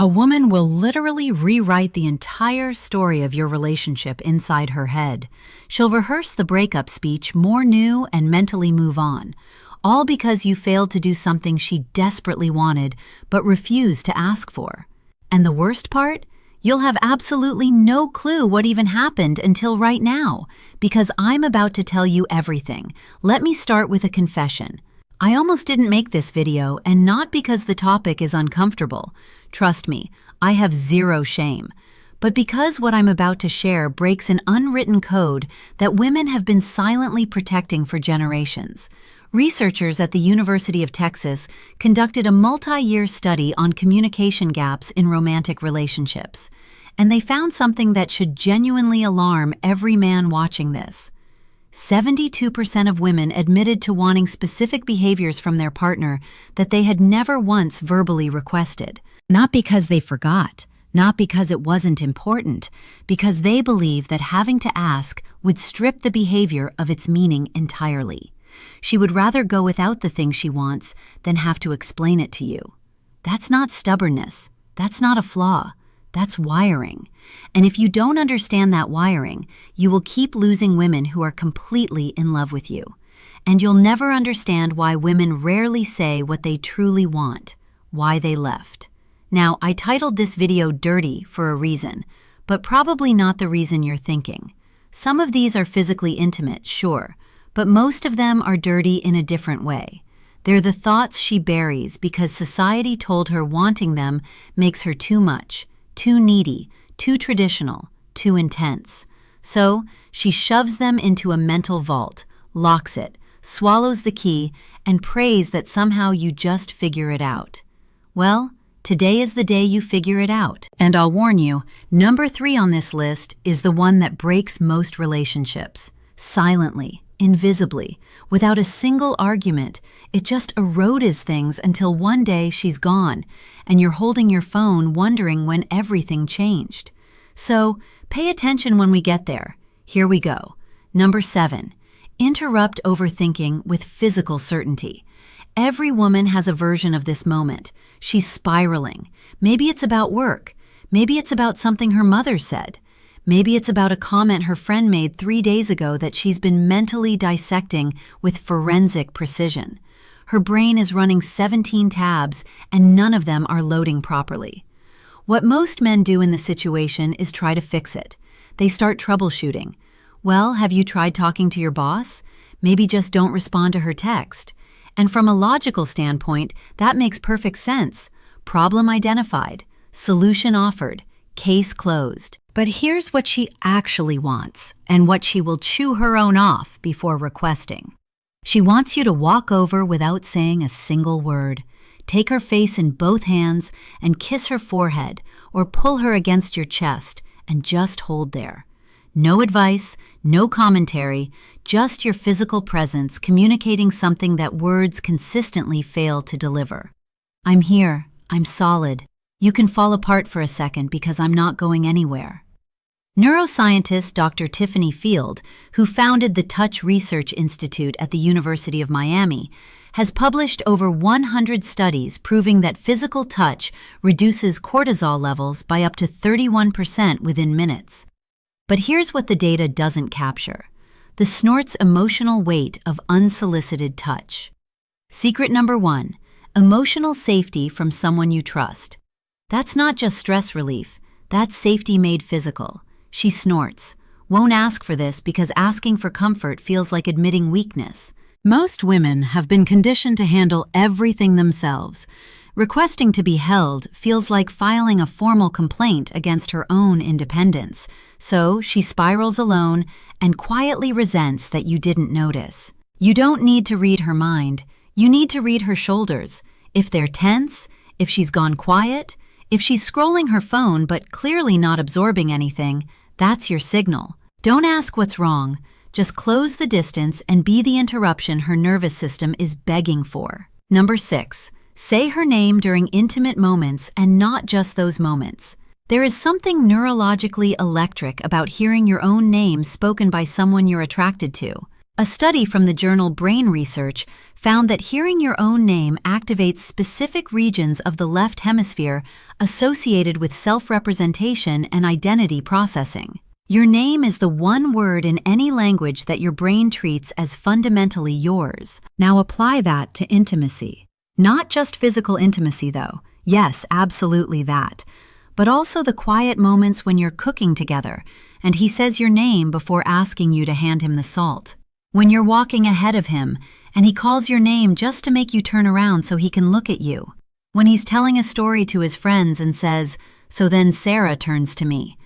A woman will literally rewrite the entire story of your relationship inside her head. She'll rehearse the breakup speech more new and mentally move on, all because you failed to do something she desperately wanted but refused to ask for. And the worst part? You'll have absolutely no clue what even happened until right now, because I'm about to tell you everything. Let me start with a confession. I almost didn't make this video, and not because the topic is uncomfortable. Trust me, I have zero shame. But because what I'm about to share breaks an unwritten code that women have been silently protecting for generations. Researchers at the University of Texas conducted a multi-year study on communication gaps in romantic relationships, and they found something that should genuinely alarm every man watching this. 72% of women admitted to wanting specific behaviors from their partner that they had never once verbally requested. Not because they forgot, not because it wasn't important, because they believe that having to ask would strip the behavior of its meaning entirely. She would rather go without the thing she wants than have to explain it to you. That's not stubbornness. That's not a flaw. That's wiring. And if you don't understand that wiring, you will keep losing women who are completely in love with you. And you'll never understand why women rarely say what they truly want, why they left. Now, I titled this video Dirty for a reason, but probably not the reason you're thinking. Some of these are physically intimate, sure, but most of them are dirty in a different way. They're the thoughts she buries because society told her wanting them makes her too much, too needy, too traditional, too intense. So she shoves them into a mental vault, locks it, swallows the key, and prays that somehow you just figure it out. Well, today is the day you figure it out. And I'll warn you, number 3 on this list is the one that breaks most relationships. Silently, invisibly, without a single argument, it just erodes things until one day she's gone, and you're holding your phone wondering when everything changed. So, pay attention when we get there. Here we go. Number 7. Interrupt overthinking with physical certainty. Every woman has a version of this moment. She's spiraling. Maybe it's about work. Maybe it's about something her mother said. Maybe it's about a comment her friend made 3 days ago that she's been mentally dissecting with forensic precision. Her brain is running 17 tabs, and none of them are loading properly. What most men do in the situation is try to fix it. They start troubleshooting. Well, have you tried talking to your boss? Maybe just don't respond to her text. And from a logical standpoint, that makes perfect sense. Problem identified. Solution offered. Case closed. But here's what she actually wants, and what she will chew her own off before requesting. She wants you to walk over without saying a single word. Take her face in both hands and kiss her forehead, or pull her against your chest and just hold there. No advice, no commentary, just your physical presence communicating something that words consistently fail to deliver. I'm here. I'm solid. You can fall apart for a second because I'm not going anywhere. Neuroscientist Dr. Tiffany Field, who founded the Touch Research Institute at the University of Miami, has published over 100 studies proving that physical touch reduces cortisol levels by up to 31% within minutes. But here's what the data doesn't capture: the snort's emotional weight of unsolicited touch. Secret number 1, emotional safety from someone you trust. That's not just stress relief, that's safety made physical. She snorts, won't ask for this because asking for comfort feels like admitting weakness. Most women have been conditioned to handle everything themselves. Requesting to be held feels like filing a formal complaint against her own independence. So she spirals alone and quietly resents that you didn't notice. You don't need to read her mind. You need to read her shoulders. If they're tense, if she's gone quiet, if she's scrolling her phone but clearly not absorbing anything, that's your signal. Don't ask what's wrong. Just close the distance and be the interruption her nervous system is begging for. Number 6. Say her name during intimate moments and not just those moments. There is something neurologically electric about hearing your own name spoken by someone you're attracted to. A study from the journal Brain Research found that hearing your own name activates specific regions of the left hemisphere associated with self-representation and identity processing. Your name is the one word in any language that your brain treats as fundamentally yours. Now apply that to intimacy. Not just physical intimacy, though. Yes, absolutely that. But also the quiet moments when you're cooking together and he says your name before asking you to hand him the salt. When you're walking ahead of him and he calls your name just to make you turn around so he can look at you. When he's telling a story to his friends and says, "So then Sarah turns to me."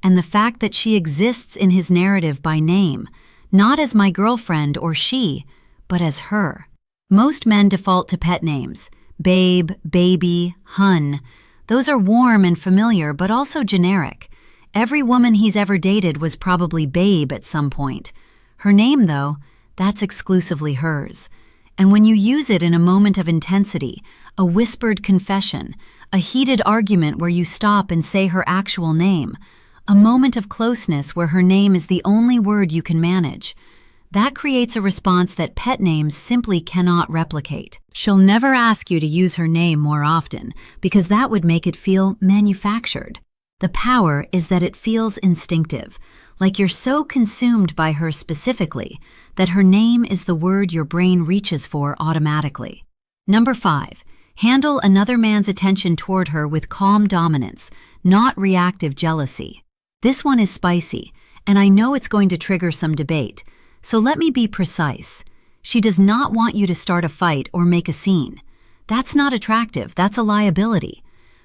And the fact that she exists in his narrative by name, not as my girlfriend or she, but as her. Most men default to pet names. Babe, baby, hun. Those are warm and familiar, but also generic. Every woman he's ever dated was probably Babe at some point. Her name, though, that's exclusively hers. And when you use it in a moment of intensity, a whispered confession, a heated argument where you stop and say her actual name, a moment of closeness where her name is the only word you can manage, that creates a response that pet names simply cannot replicate. She'll never ask you to use her name more often because that would make it feel manufactured. The power is that it feels instinctive, like you're so consumed by her specifically that her name is the word your brain reaches for automatically. Number 5, handle another man's attention toward her with calm dominance, not reactive jealousy. This one is spicy, and I know it's going to trigger some debate, so let me be precise. She does not want you to start a fight or make a scene. That's not attractive, that's a liability.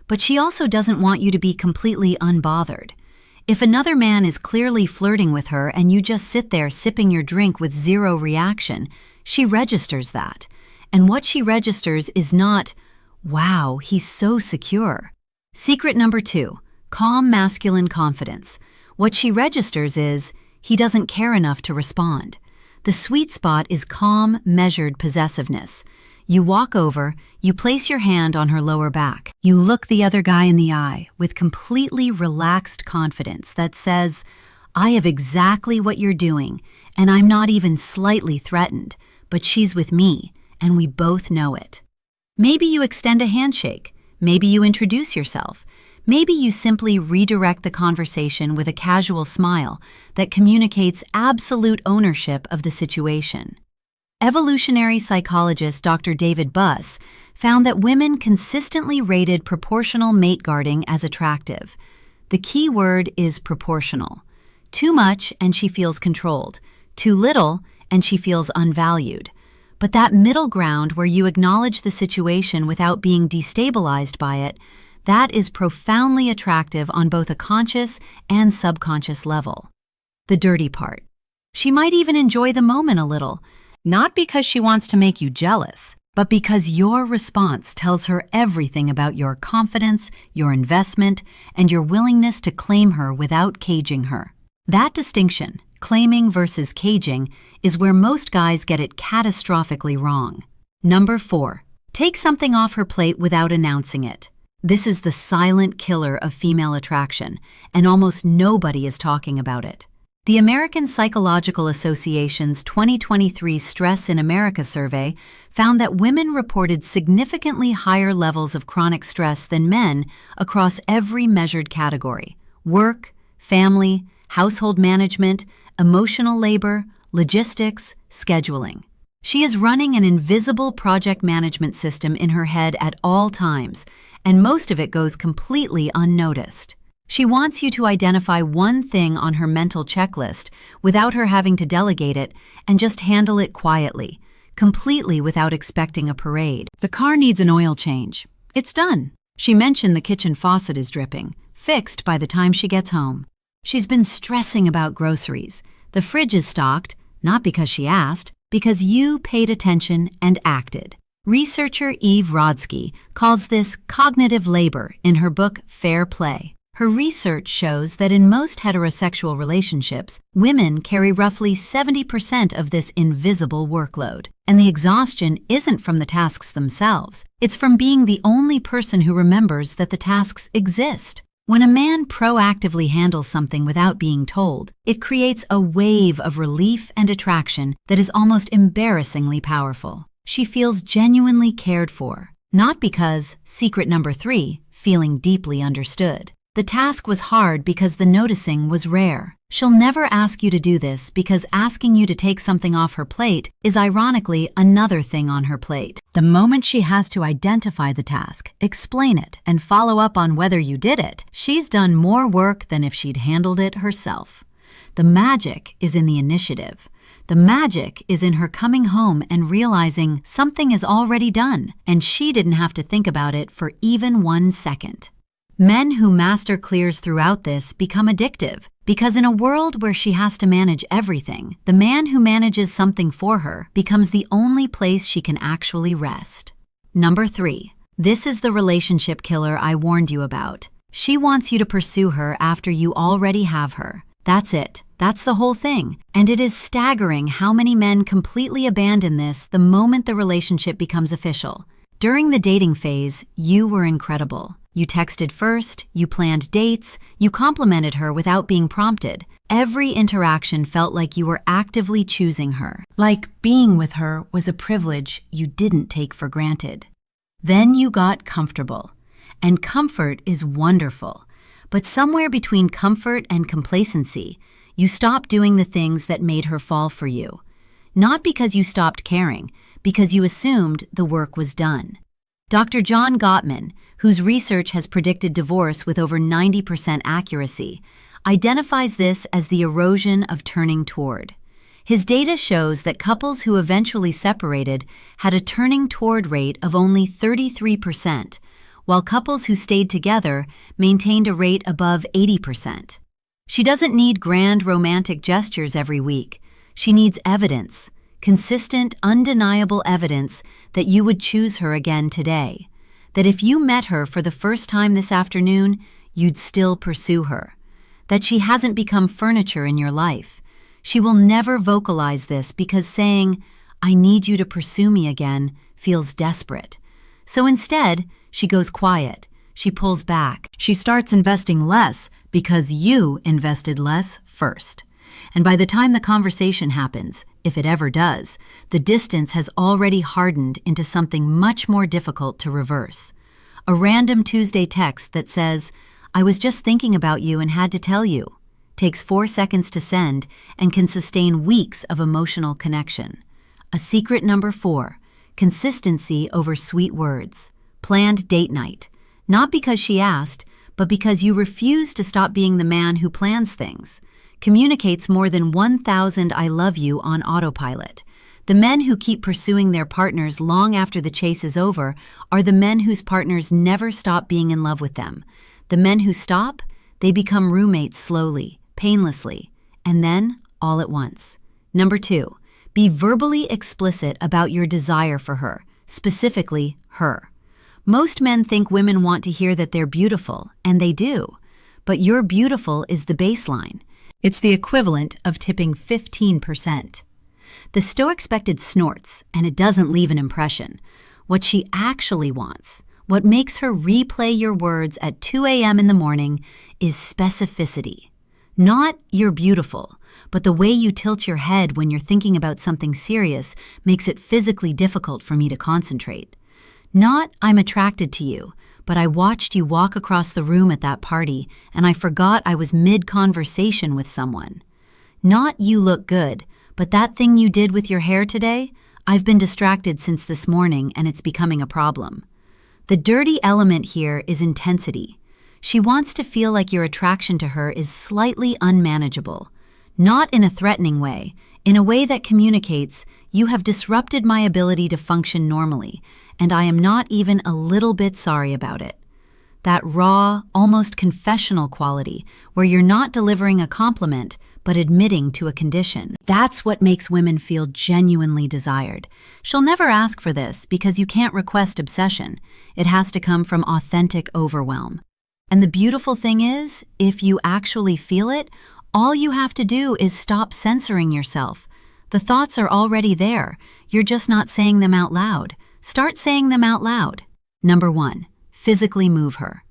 But she also doesn't want you to be completely unbothered. If another man is clearly flirting with her and you just sit there sipping your drink with zero reaction, she registers that. And what she registers is not, "Wow, he's so secure." Secret number 2. Calm masculine confidence. What she registers is, he doesn't care enough to respond. The sweet spot is calm, measured possessiveness. You walk over, you place your hand on her lower back. You look the other guy in the eye with completely relaxed confidence that says, "I have exactly what you're doing, and I'm not even slightly threatened, but she's with me, and we both know it." Maybe you extend a handshake. Maybe you introduce yourself. Maybe you simply redirect the conversation with a casual smile that communicates absolute ownership of the situation. Evolutionary psychologist Dr. David Buss found that women consistently rated proportional mate guarding as attractive. The key word is proportional. Too much and she feels controlled. Too little and she feels unvalued. But that middle ground where you acknowledge the situation without being destabilized by it, that is profoundly attractive on both a conscious and subconscious level. The dirty part. She might even enjoy the moment a little, not because she wants to make you jealous, but because your response tells her everything about your confidence, your investment, and your willingness to claim her without caging her. That distinction, claiming versus caging, is where most guys get it catastrophically wrong. Number 4, take something off her plate without announcing it. This is the silent killer of female attraction, and almost nobody is talking about it. The American Psychological Association's 2023 Stress in America survey found that women reported significantly higher levels of chronic stress than men across every measured category: work, family, household management, emotional labor, logistics, scheduling. She is running an invisible project management system in her head at all times, and most of it goes completely unnoticed. She wants you to identify one thing on her mental checklist without her having to delegate it and just handle it quietly, completely without expecting a parade. The car needs an oil change. It's done. She mentioned the kitchen faucet is dripping, fixed by the time she gets home. She's been stressing about groceries. The fridge is stocked, not because she asked, because you paid attention and acted. Researcher Eve Rodsky calls this cognitive labor in her book Fair Play. Her research shows that in most heterosexual relationships, women carry roughly 70% of this invisible workload. And the exhaustion isn't from the tasks themselves. It's from being the only person who remembers that the tasks exist. When a man proactively handles something without being told, it creates a wave of relief and attraction that is almost embarrassingly powerful. She feels genuinely cared for, not because, secret number 3, feeling deeply understood. The task was hard because the noticing was rare. She'll never ask you to do this because asking you to take something off her plate is ironically another thing on her plate. The moment she has to identify the task, explain it, and follow up on whether you did it, she's done more work than if she'd handled it herself. The magic is in the initiative. The magic is in her coming home and realizing something is already done, and she didn't have to think about it for even 1 second. Men who master clears throughout this become addictive, because in a world where she has to manage everything, the man who manages something for her becomes the only place she can actually rest. Number 3. This is the relationship killer I warned you about. She wants you to pursue her after you already have her. That's it. That's the whole thing. And it is staggering how many men completely abandon this the moment the relationship becomes official. During the dating phase, you were incredible. You texted first, you planned dates, you complimented her without being prompted. Every interaction felt like you were actively choosing her. Like being with her was a privilege you didn't take for granted. Then you got comfortable. And comfort is wonderful. But somewhere between comfort and complacency, you stopped doing the things that made her fall for you. Not because you stopped caring, because you assumed the work was done. Dr. John Gottman, whose research has predicted divorce with over 90% accuracy, identifies this as the erosion of turning toward. His data shows that couples who eventually separated had a turning toward rate of only 33%, while couples who stayed together maintained a rate above 80%. She doesn't need grand romantic gestures every week. She needs evidence. Consistent, undeniable evidence that you would choose her again today. That if you met her for the first time this afternoon, you'd still pursue her. That she hasn't become furniture in your life. She will never vocalize this because saying, "I need you to pursue me again," feels desperate. So instead, she goes quiet. She pulls back. She starts investing less because you invested less first. And by the time the conversation happens, if it ever does, the distance has already hardened into something much more difficult to reverse. A random Tuesday text that says, "I was just thinking about you and had to tell you," takes 4 seconds to send and can sustain weeks of emotional connection. A secret number 4, consistency over sweet words. Planned date night. Not because she asked, but because you refuse to stop being the man who plans things. Communicates more than 1,000 "I love you" on autopilot. The men who keep pursuing their partners long after the chase is over are the men whose partners never stop being in love with them. The men who stop, they become roommates slowly, painlessly, and then all at once. Number 2, be verbally explicit about your desire for her, specifically her. Most men think women want to hear that they're beautiful, and they do. But your beautiful is the baseline. It's the equivalent of tipping 15%. The Stoic expected snorts, and it doesn't leave an impression. What she actually wants, what makes her replay your words at 2 a.m. in the morning, is specificity. Not "you're beautiful," but the way you tilt your head when you're thinking about something serious makes it physically difficult for me to concentrate. Not "I'm attracted to you," but I watched you walk across the room at that party and I forgot I was mid-conversation with someone. Not "you look good," but that thing you did with your hair today, I've been distracted since this morning and it's becoming a problem. The dirty element here is intensity. She wants to feel like your attraction to her is slightly unmanageable. Not in a threatening way, in a way that communicates, "You have disrupted my ability to function normally, and I am not even a little bit sorry about it." That raw, almost confessional quality, where you're not delivering a compliment, but admitting to a condition. That's what makes women feel genuinely desired. She'll never ask for this because you can't request obsession. It has to come from authentic overwhelm. And the beautiful thing is, if you actually feel it, all you have to do is stop censoring yourself. The thoughts are already there. You're just not saying them out loud. Start saying them out loud. Number 1, physically move her.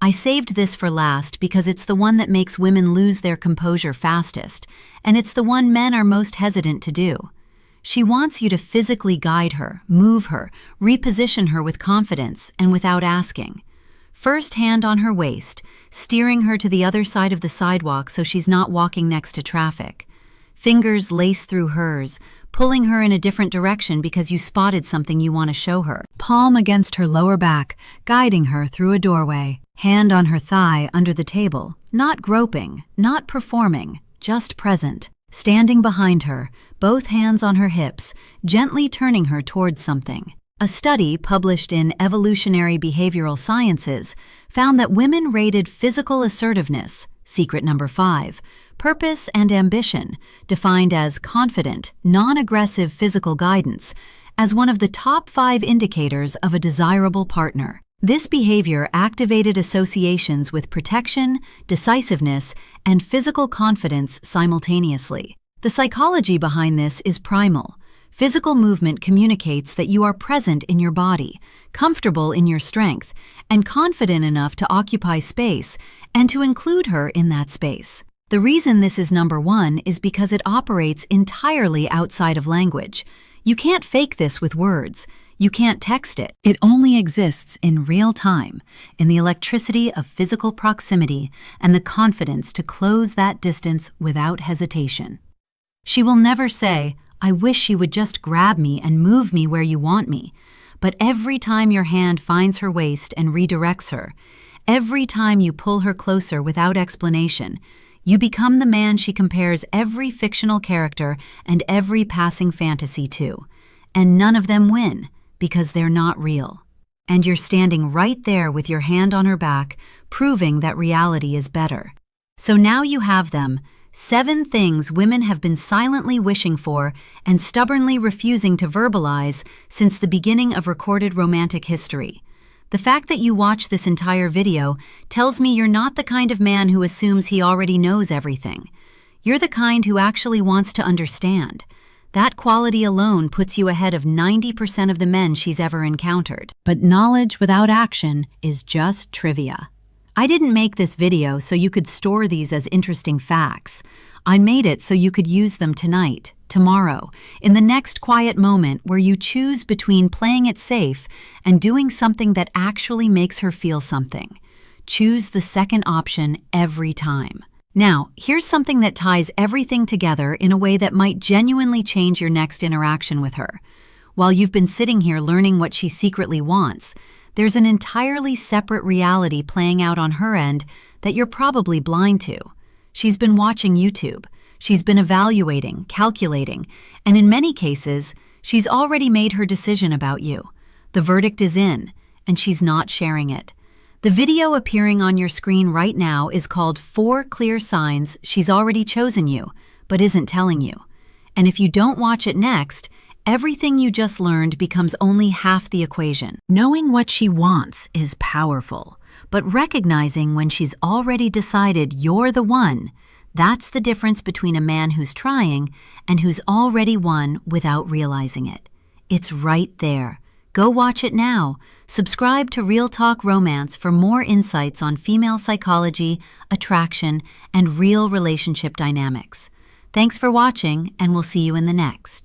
I saved this for last because it's the one that makes women lose their composure fastest, and it's the one men are most hesitant to do. She wants you to physically guide her, move her, reposition her with confidence and without asking. First, hand on her waist, steering her to the other side of the sidewalk so she's not walking next to traffic. Fingers lace through hers, pulling her in a different direction because you spotted something you want to show her. Palm against her lower back, guiding her through a doorway. Hand on her thigh under the table, not groping, not performing, just present. Standing behind her, both hands on her hips, gently turning her towards something. A study published in Evolutionary Behavioral Sciences found that women rated physical assertiveness, secret number 5, purpose and ambition, defined as confident, non-aggressive physical guidance, as one of the top 5 indicators of a desirable partner. This behavior activated associations with protection, decisiveness, and physical confidence simultaneously. The psychology behind this is primal. Physical movement communicates that you are present in your body, comfortable in your strength, and confident enough to occupy space and to include her in that space. The reason this is number 1 is because it operates entirely outside of language. You can't fake this with words. You can't text it. It only exists in real time, in the electricity of physical proximity and the confidence to close that distance without hesitation. She will never say, "I wish she would just grab me and move me where you want me." But every time your hand finds her waist and redirects her, every time you pull her closer without explanation, you become the man she compares every fictional character and every passing fantasy to. And none of them win, because they're not real. And you're standing right there with your hand on her back, proving that reality is better. So now you have them, 7 things women have been silently wishing for and stubbornly refusing to verbalize since the beginning of recorded romantic history. The fact that you watch this entire video tells me you're not the kind of man who assumes he already knows everything. You're the kind who actually wants to understand. That quality alone puts you ahead of 90% of the men she's ever encountered. But knowledge without action is just trivia. I didn't make this video so you could store these as interesting facts. I made it so you could use them tonight, tomorrow, in the next quiet moment where you choose between playing it safe and doing something that actually makes her feel something. Choose the second option every time. Now, here's something that ties everything together in a way that might genuinely change your next interaction with her. While you've been sitting here learning what she secretly wants, there's an entirely separate reality playing out on her end that you're probably blind to. She's been watching YouTube. She's been evaluating, calculating, and in many cases, she's already made her decision about you. The verdict is in, and she's not sharing it. The video appearing on your screen right now is called 4 Clear Signs She's Already Chosen You, but isn't telling you. And if you don't watch it next, everything you just learned becomes only half the equation. Knowing what she wants is powerful, but recognizing when she's already decided you're the one, that's the difference between a man who's trying and who's already won without realizing it. It's right there. Go watch it now. Subscribe to Real Talk Romance for more insights on female psychology, attraction, and real relationship dynamics. Thanks for watching, and we'll see you in the next.